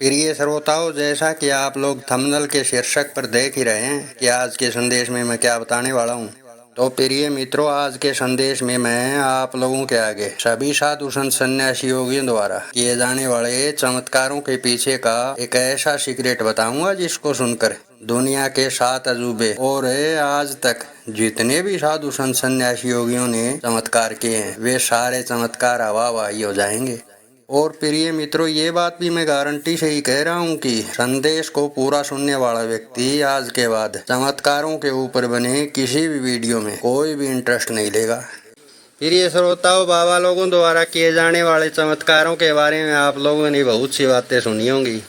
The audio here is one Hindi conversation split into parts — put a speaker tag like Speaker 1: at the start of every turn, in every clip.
Speaker 1: प्रिय श्रोताओं, जैसा कि आप लोग थंबनेल के शीर्षक पर देख ही रहे हैं कि आज के संदेश में मैं क्या बताने वाला हूं। तो प्रिय मित्रों, आज के संदेश में मैं आप लोगों के आगे सभी साधु संत सन्यासी योगियों द्वारा किए जाने वाले चमत्कारों के पीछे का एक ऐसा सीक्रेट बताऊंगा जिसको सुनकर दुनिया के 7 अजूबे और आज तक जितने भी साधु संत सन्यासी योगियों ने चमत्कार किए हैं वे सारे चमत्कार हवाबाही हो जाएंगे। और प्रिय मित्रों, ये बात भी मैं गारंटी से ही कह रहा हूँ कि संदेश को पूरा सुनने वाला व्यक्ति आज के बाद चमत्कारों के ऊपर बने किसी भी वीडियो में कोई भी इंटरेस्ट नहीं लेगा। प्रिय श्रोताओं, बाबा लोगों द्वारा किए जाने वाले चमत्कारों के बारे में आप लोगों ने बहुत सी बातें सुनी होंगी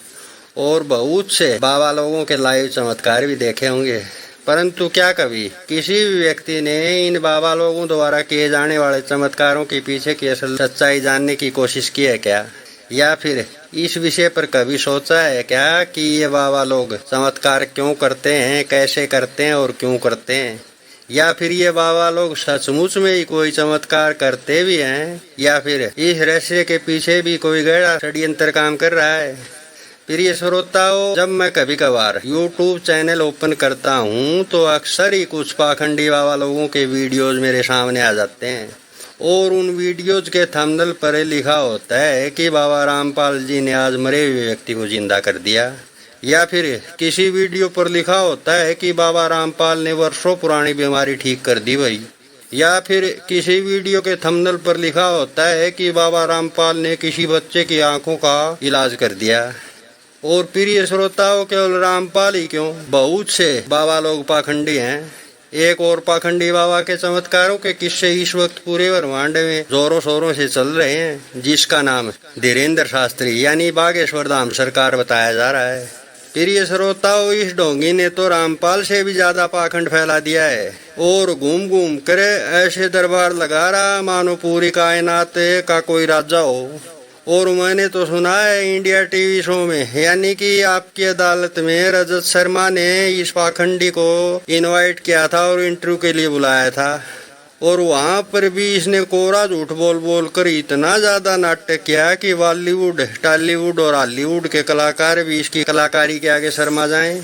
Speaker 1: और बहुत से बाबा लोगों के लाइव चमत्कार भी देखे होंगे, परंतु क्या कभी किसी भी व्यक्ति ने इन बाबा लोगों द्वारा किए जाने वाले चमत्कारों के पीछे की असल सच्चाई जानने की कोशिश की है क्या? या फिर इस विषय पर कभी सोचा है क्या कि ये बाबा लोग चमत्कार क्यों करते हैं, कैसे करते हैं और क्यों करते हैं? या फिर ये बाबा लोग सचमुच में ही कोई चमत्कार करते भी हैं या फिर इस रहस्य के पीछे भी कोई गहरा षड्यंत्र काम कर रहा है? प्रिय श्रोताओं, जब मैं कभी कभार YouTube चैनल ओपन करता हूँ तो अक्सर ही कुछ पाखंडी बाबा लोगों के वीडियोज मेरे सामने आ जाते हैं और उन वीडियोज के थंबनेल पर लिखा होता है कि बाबा रामपाल जी ने आज मरे हुए व्यक्ति को जिंदा कर दिया, या फिर किसी वीडियो पर लिखा होता है कि बाबा रामपाल ने वर्षों पुरानी बीमारी ठीक कर दी भाई, या फिर किसी वीडियो के थंबनेल पर लिखा होता है कि बाबा रामपाल ने किसी बच्चे की आंखों का इलाज कर दिया। और प्रिय श्रोताओं, केवल रामपाल ही क्यों, बहुत से बाबा लोग पाखंडी हैं। एक और पाखंडी बाबा के चमत्कारों के किस्से इस वक्त पूरे ब्रह्मांड में जोरों शोरों से चल रहे हैं, जिसका नाम धीरेन्द्र शास्त्री यानी बागेश्वर धाम सरकार बताया जा रहा है। प्रिय श्रोताओं, इस ढोंगी ने तो रामपाल से भी ज्यादा पाखंड फैला दिया है और घूम घूम कर ऐसे दरबार लगा रहा मानो पूरी कायनात का कोई राजा हो। और मैंने तो सुना है इंडिया टीवी शो में यानी कि आपकी अदालत में रजत शर्मा ने इस पाखंडी को इनवाइट किया था और इंटरव्यू के लिए बुलाया था और वहां पर भी इसने कोरा झूठ बोल बोल कर इतना ज्यादा नाटक किया कि बॉलीवुड, टॉलीवुड और हॉलीवुड के कलाकार भी इसकी कलाकारी के आगे शर्मा जाएं।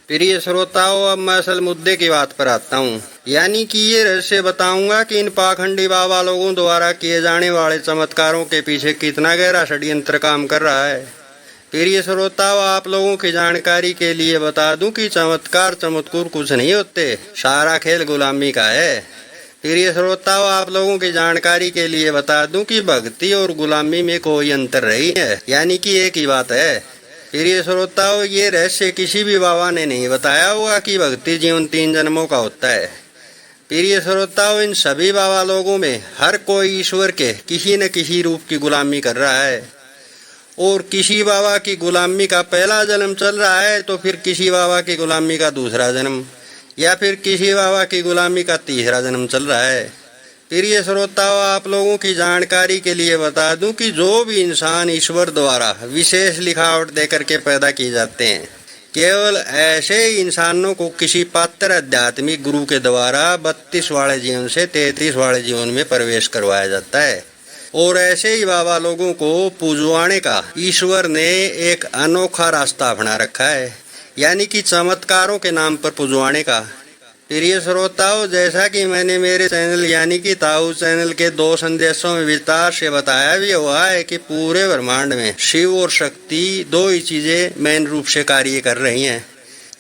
Speaker 1: प्रिय श्रोताओं, अब मैं असल मुद्दे की बात पर आता हूँ, यानी कि ये रहस्य बताऊंगा कि इन पाखंडी बाबा लोगों द्वारा किए जाने वाले चमत्कारों के पीछे कितना गहरा षड्यंत्र काम कर रहा है। प्रिय श्रोताओं, आप लोगों की जानकारी के लिए बता दूं कि चमत्कार चमत्कुर कुछ नहीं होते, सारा खेल गुलामी का है। प्रिय श्रोताओं, आप लोगों की जानकारी के लिए बता दूं कि भक्ति और गुलामी में कोई अंतर नहीं है, यानी कि एक ही बात है। प्रिय श्रोताओं, ये रहस्य किसी भी बाबा ने नहीं बताया होगा कि भक्ति जीवन 3 जन्मों का होता है। प्रिय श्रोताओं, इन सभी बाबा लोगों में हर कोई ईश्वर के किसी न किसी रूप की गुलामी कर रहा है और किसी बाबा की गुलामी का पहला जन्म चल रहा है तो फिर किसी बाबा की गुलामी का दूसरा जन्म या फिर किसी बाबा की गुलामी का तीसरा जन्म चल रहा है। प्रिय श्रोताओं, आप लोगों की जानकारी के लिए बता दूं कि जो भी इंसान ईश्वर द्वारा विशेष लिखावट देकर के पैदा किए जाते हैं, केवल ऐसे ही इंसानों को किसी पात्र आध्यात्मिक गुरु के द्वारा 32 वाले जीवन से 33 वाले जीवन में प्रवेश करवाया जाता है और ऐसे ही बाबा लोगों को पूजवाने का ईश्वर ने एक अनोखा रास्ता अपना रखा है, यानी कि चमत्कारों के नाम पर पूजवाने का। प्रिय श्रोताओं, जैसा कि मैंने मेरे चैनल यानी कि ताऊ चैनल के 2 संदेशों में विस्तार से बताया भी हुआ है कि पूरे ब्रह्मांड में शिव और शक्ति 2 ही चीजें मेन रूप से कार्य कर रही हैं,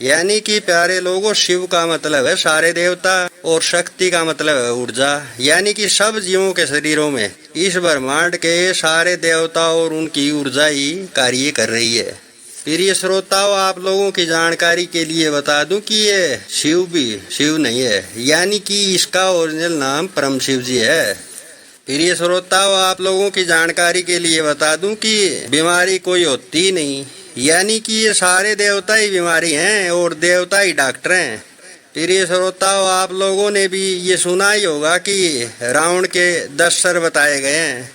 Speaker 1: यानी कि प्यारे लोगों, शिव का मतलब है सारे देवता और शक्ति का मतलब है ऊर्जा, यानी कि सब जीवों के शरीरों में इस ब्रह्मांड के सारे देवता और उनकी ऊर्जा ही कार्य कर रही है। प्रिय श्रोताओं, आप लोगों की जानकारी के लिए बता दूं कि ये शिव भी शिव नहीं है, यानी कि इसका ओरिजिनल नाम परम शिव जी है। प्रिय श्रोताओं, आप लोगों की जानकारी के लिए बता दूं कि बीमारी कोई होती ही नहीं, यानी कि ये सारे देवता ही बीमारी हैं और देवता ही डॉक्टर हैं। प्रिय श्रोताओं, आप लोगों ने भी ये सुना ही होगा कि रावण के 10 सर बताए गए हैं,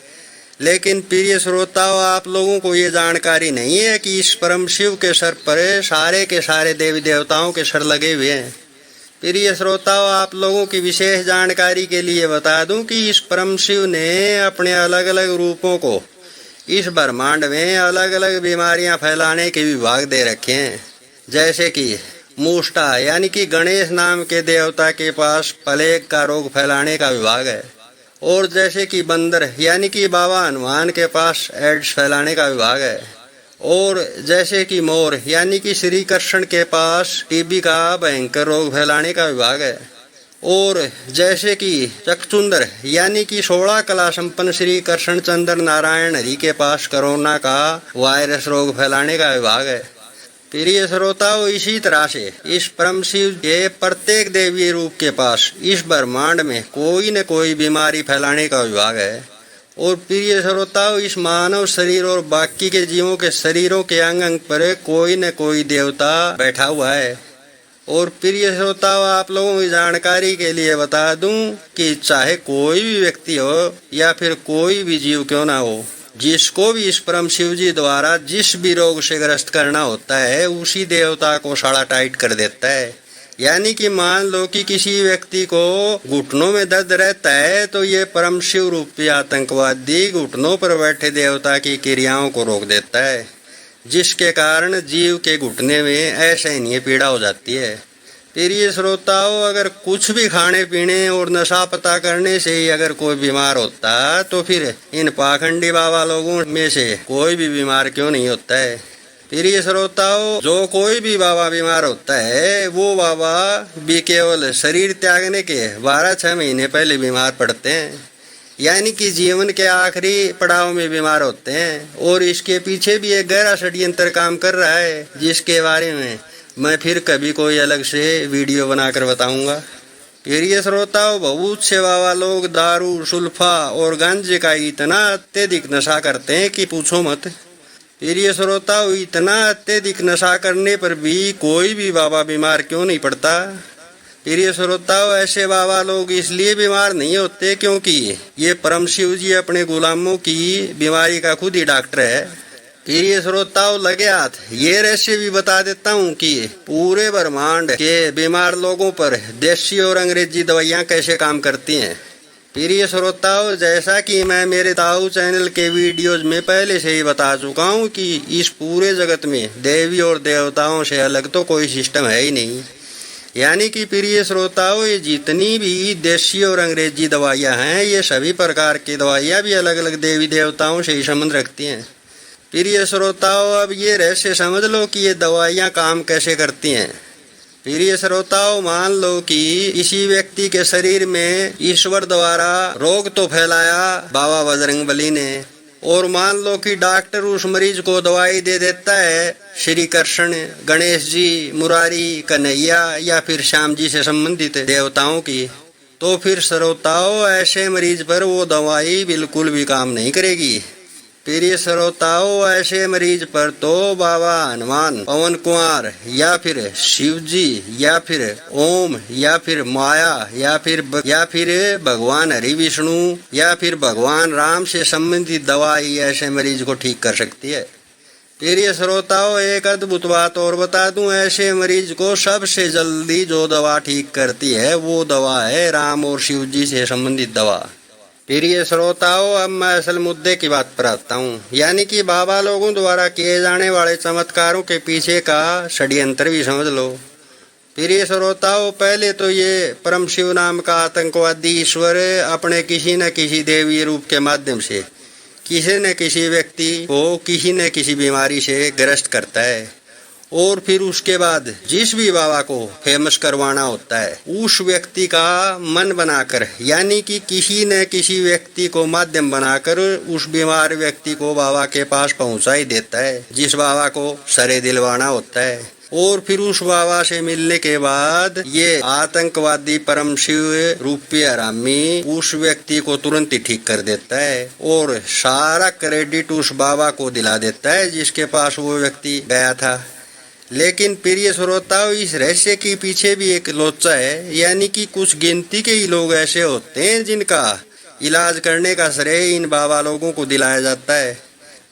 Speaker 1: लेकिन प्रिय श्रोताओं, आप लोगों को ये जानकारी नहीं है कि इस परम शिव के सर पर सारे के सारे देवी देवताओं के सर लगे हुए हैं। प्रिय श्रोताओं, आप लोगों की विशेष जानकारी के लिए बता दूं कि इस परम शिव ने अपने अलग अलग रूपों को इस ब्रह्मांड में अलग अलग बीमारियां फैलाने के विभाग दे रखे हैं। जैसे कि मूष्टा यानी कि गणेश नाम के देवता के पास प्लेग का रोग फैलाने का विभाग है। और जैसे कि बंदर यानी कि बाबा हनुमान के पास एड्स फैलाने का विभाग है। और जैसे कि मोर यानी कि श्री कृष्ण के पास टीबी का भयंकर रोग फैलाने का विभाग है। और जैसे कि चकचुंदर यानी कि 16 कला संपन्न श्री कृष्ण चंद्र नारायण हरि के पास कोरोना का वायरस रोग फैलाने का विभाग है। प्रिय श्रोताओं, इसी तरह से इस परम शिव के प्रत्येक देवी रूप के पास इस ब्रह्मांड में कोई न कोई बीमारी फैलाने का विभाग है। और प्रिय श्रोताओं, इस मानव शरीर और बाकी के जीवों के शरीरों के अंग अंग पर कोई न कोई देवता बैठा हुआ है। और प्रिय श्रोताओं, आप लोगों की जानकारी के लिए बता दूं कि चाहे कोई भी व्यक्ति हो या फिर कोई भी जीव क्यों ना हो, जिसको भी इस परम शिव जी द्वारा जिस भी रोग से ग्रस्त करना होता है, उसी देवता को साड़ा टाइट कर देता है। यानी कि मान लो कि किसी व्यक्ति को घुटनों में दर्द रहता है, तो ये परम शिव रूपी आतंकवादी घुटनों पर बैठे देवता की क्रियाओं को रोक देता है, जिसके कारण जीव के घुटने में असहनीय पीड़ा हो जाती है। प्रिय श्रोताओं, अगर कुछ भी खाने पीने और नशा पता करने से ही अगर कोई बीमार होता, तो फिर इन पाखंडी बाबा लोगों में से कोई भी बीमार क्यों नहीं होता है। प्रिय श्रोताओं, जो कोई भी बाबा बीमार होता है, वो बाबा भी केवल शरीर त्यागने के 12-6 महीने पहले बीमार पड़ते हैं, यानी कि जीवन के आखिरी पड़ाव में बीमार होते हैं। और इसके पीछे भी एक गहरा षड्यंत्र काम कर रहा है, जिसके बारे में मैं फिर कभी कोई अलग से वीडियो बनाकर बताऊंगा। प्रिय श्रोताओं, बहुत से बाबा लोग दारू, सुल्फा और गांजे का इतना अत्यधिक नशा करते हैं कि पूछो मत। प्रिय श्रोताओं, इतना अत्यधिक नशा करने पर भी कोई भी बाबा बीमार क्यों नहीं पड़ता। प्रिय श्रोताओं, ऐसे बाबा लोग इसलिए बीमार नहीं होते क्योंकि ये परम शिव जी अपने गुलामों की बीमारी का खुद ही डॉक्टर है। प्रिय श्रोताओं, लगे हाथ ये रहस्य भी बता देता हूँ कि पूरे ब्रह्मांड के बीमार लोगों पर देसी और अंग्रेजी दवाइयाँ कैसे काम करती हैं। प्रिय श्रोताओं, जैसा कि मैं मेरे ताऊ चैनल के वीडियोज में पहले से ही बता चुका हूँ कि इस पूरे जगत में देवी और देवताओं से अलग तो कोई सिस्टम है ही नहीं। यानी कि प्रिय श्रोताओं, ये जितनी भी देसी और अंग्रेजी दवाइयाँ हैं, ये सभी प्रकार की दवाइयाँ भी अलग अलग देवी देवताओं से ही संबंध रखती हैं। प्रिय श्रोताओं, अब ये रहस्य समझ लो कि ये दवाइयाँ काम कैसे करती हैं। प्रिय श्रोताओं, मान लो कि इसी व्यक्ति के शरीर में ईश्वर द्वारा रोग तो फैलाया बाबा बजरंगबली ने, और मान लो कि डॉक्टर उस मरीज को दवाई दे देता है श्री कृष्ण, गणेश जी, मुरारी, कन्हैया या फिर श्याम जी से संबंधित देवताओं की, तो फिर श्रोताओं ऐसे मरीज पर वो दवाई बिल्कुल भी काम नहीं करेगी। प्रिय श्रोताओं, ऐसे मरीज पर तो बाबा हनुमान, पवन कुमार या फिर शिव जी या फिर ओम या फिर माया या फिर भगवान हरि विष्णु या फिर भगवान राम से संबंधित दवाई ऐसे मरीज को ठीक कर सकती है। प्रिय श्रोताओं, एक अद्भुत बात और बता दूं, ऐसे मरीज को सबसे जल्दी जो दवा ठीक करती है वो दवा है राम और शिव जी से संबंधित दवा। प्रिय श्रोताओं, अब मैं असल मुद्दे की बात पर आता हूँ, यानी कि बाबा लोगों द्वारा किए जाने वाले चमत्कारों के पीछे का षड्यंत्र भी समझ लो। प्रिय श्रोताओं, पहले तो ये परम शिव नाम का आतंकवादी ईश्वर अपने किसी न किसी देवी रूप के माध्यम से किसी न किसी व्यक्ति को किसी न किसी बीमारी से ग्रस्त करता है, और फिर उसके बाद जिस भी बाबा को फेमस करवाना होता है उस व्यक्ति का मन बनाकर, यानी कि किसी न किसी व्यक्ति को माध्यम बनाकर उस बीमार व्यक्ति को बाबा के पास पहुंचा ही देता है, जिस बाबा को सरे दिलवाना होता है। और फिर उस बाबा से मिलने के बाद ये आतंकवादी परम शिव रूपी हरामी उस व्यक्ति को तुरंत ही ठीक कर देता है और सारा क्रेडिट उस बाबा को दिला देता है जिसके पास वो व्यक्ति गया था। लेकिन प्रिय श्रोताओं, इस रहस्य के पीछे भी एक लोचा है, यानी कि कुछ गिनती के ही लोग ऐसे होते हैं जिनका इलाज करने का श्रेय इन बाबा लोगों को दिलाया जाता है।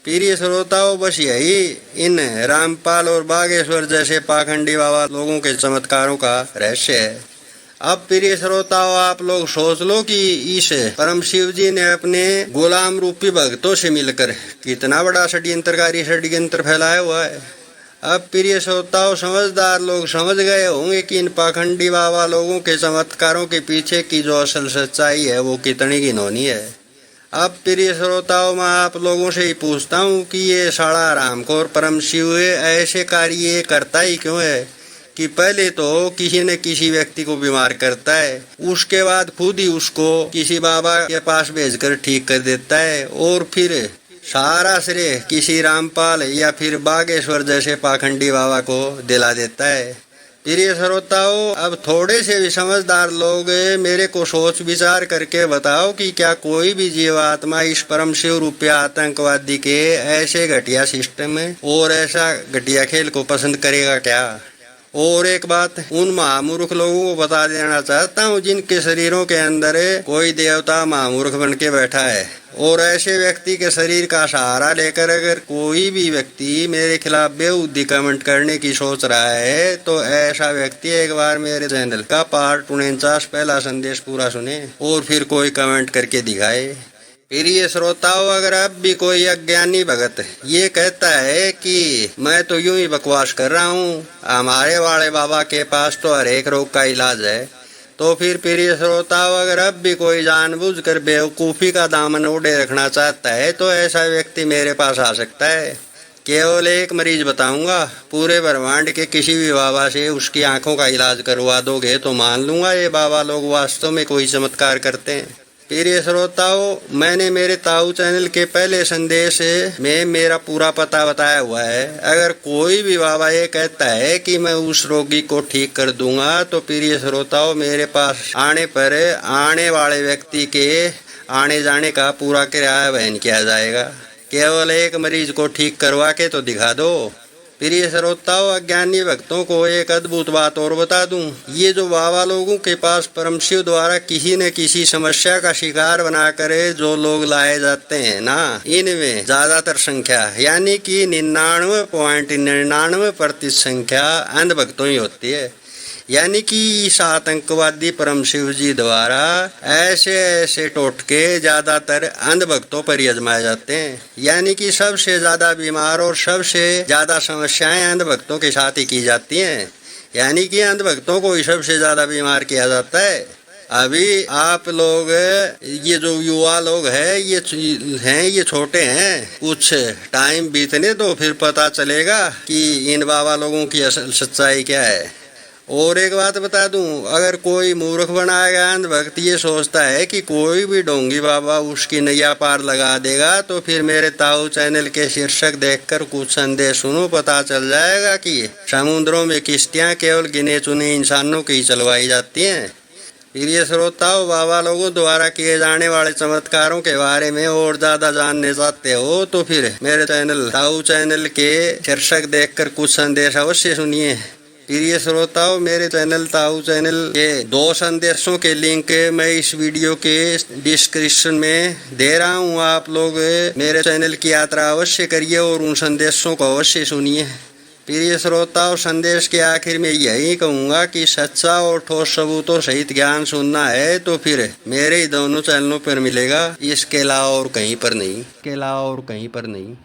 Speaker 1: प्रिय श्रोताओं, बस यही इन रामपाल और बागेश्वर जैसे पाखंडी बाबा लोगों के चमत्कारों का रहस्य है। अब प्रिय श्रोताओं, आप लोग सोच लो कि इस परम शिव जी ने अपने गुलाम रूपी भक्तों से मिलकर कितना बड़ा षड्यंत्र फैलाया हुआ है। अब प्रिय श्रोताओं, समझदार लोग समझ गए होंगे कि इन पाखंडी बाबा लोगों के चमत्कारों के पीछे की जो असल सच्चाई है वो कितनी घिनौनी है। अब प्रिय श्रोताओं, मैं आप लोगों से ही पूछता हूँ कि ये साला हरामखोर परम शिव ऐसे कार्य करता ही क्यों है कि पहले तो किसी न किसी व्यक्ति को बीमार करता है, उसके बाद खुद ही उसको किसी बाबा के पास भेजकर ठीक कर देता है और फिर सारा श्रेय किसी रामपाल या फिर बागेश्वर जैसे पाखंडी बाबा को दिला देता है। प्रिय श्रोताओं, अब थोड़े से भी समझदार लोग मेरे को सोच विचार करके बताओ कि क्या कोई भी जीवात्मा इस परम शिव रूपी आतंकवादी के ऐसे घटिया सिस्टम और ऐसा घटिया खेल को पसंद करेगा क्या? और एक बात उन महामूर्ख लोगों को बता देना चाहता हूँ जिनके शरीरों के अंदर कोई देवता महामूर्ख बन के बैठा है, और ऐसे व्यक्ति के शरीर का सहारा लेकर अगर कोई भी व्यक्ति मेरे खिलाफ बेहुदी कमेंट करने की सोच रहा है तो ऐसा व्यक्ति एक बार मेरे चैनल का पार्ट 49 पहला संदेश पूरा सुने और फिर कोई कमेंट करके दिखाए। प्रिय श्रोताओं, अगर अब भी कोई अज्ञानी भगत ये कहता है कि मैं तो यूं ही बकवास कर रहा हूँ, हमारे वाले बाबा के पास तो हर एक रोग का इलाज है, तो फिर प्रिय श्रोताओं, अगर अब भी कोई जानबूझकर बेवकूफ़ी का दामन ओढ़े रखना चाहता है तो ऐसा व्यक्ति मेरे पास आ सकता है। केवल एक मरीज बताऊंगा, पूरे ब्रह्मांड के किसी भी बाबा से उसकी आंखों का इलाज करवा दोगे तो मान लूंगा ये बाबा लोग वास्तव में कोई चमत्कार करते हैं। प्रिय श्रोताओं, मैंने मेरे ताऊ चैनल के पहले संदेश में मेरा पूरा पता बताया हुआ है। अगर कोई भी बाबा ये कहता है कि मैं उस रोगी को ठीक कर दूंगा तो प्रिय श्रोताओं, मेरे पास आने पर आने वाले व्यक्ति के आने जाने का पूरा किराया वहन किया जाएगा। केवल एक मरीज को ठीक करवा के तो दिखा दो। प्रिय श्रोताओं, अज्ञानी भक्तों को एक अद्भुत बात और बता दूं, ये जो बाबा लोगों के पास परम शिव द्वारा किसी न किसी समस्या का शिकार बनाकर जो लोग लाए जाते हैं ना, इनमें ज्यादातर संख्या यानी कि 99.99% संख्या अंध भक्तों ही होती है। यानी कि इस आतंकवादी परम शिव जी द्वारा ऐसे ऐसे टोटके ज्यादातर अंध भक्तों पर ही आजमाए जाते हैं। यानी कि सबसे ज्यादा बीमार और सबसे ज्यादा समस्याएं अंध भक्तों के साथ ही की जाती हैं। यानी कि अंध भक्तों को ही सबसे ज्यादा बीमार किया जाता है। अभी आप लोग ये जो युवा लोग हैं ये छोटे हैं, कुछ टाइम बीतने दो फिर पता चलेगा कि इन बाबा लोगों की असल सच्चाई क्या है। और एक बात बता दूं, अगर कोई मूर्ख बनाएगा अंध भक्त ये सोचता है कि कोई भी ढोंगी बाबा उसकी नैया पार लगा देगा, तो फिर मेरे ताऊ चैनल के शीर्षक देखकर कुछ संदेश सुनो, पता चल जाएगा कि समुद्रों में किश्तियां केवल गिने चुने इंसानों की चलवाई जाती हैं। प्रिय श्रोताओं, बाबा लोगों द्वारा किए जाने वाले चमत्कारों के बारे में और ज्यादा जानने चाहते हो तो फिर मेरे चैनल ताऊ चैनल के शीर्षक देखकर कुछ संदेश अवश्य सुनिए। प्रिय श्रोताओं, मेरे चैनल ताऊ चैनल के 2 संदेशों के लिंक मैं इस वीडियो के डिस्क्रिप्शन में दे रहा हूँ। आप लोग मेरे चैनल की यात्रा अवश्य करिए और उन संदेशों को अवश्य सुनिए। प्रिय श्रोताओं, संदेश के आखिर में यही कहूँगा कि सच्चा और ठोस सबूतों सहित ज्ञान सुनना है तो फिर मेरे ही दोनों चैनलों पर मिलेगा, इसके अलावा और कहीं पर नहीं।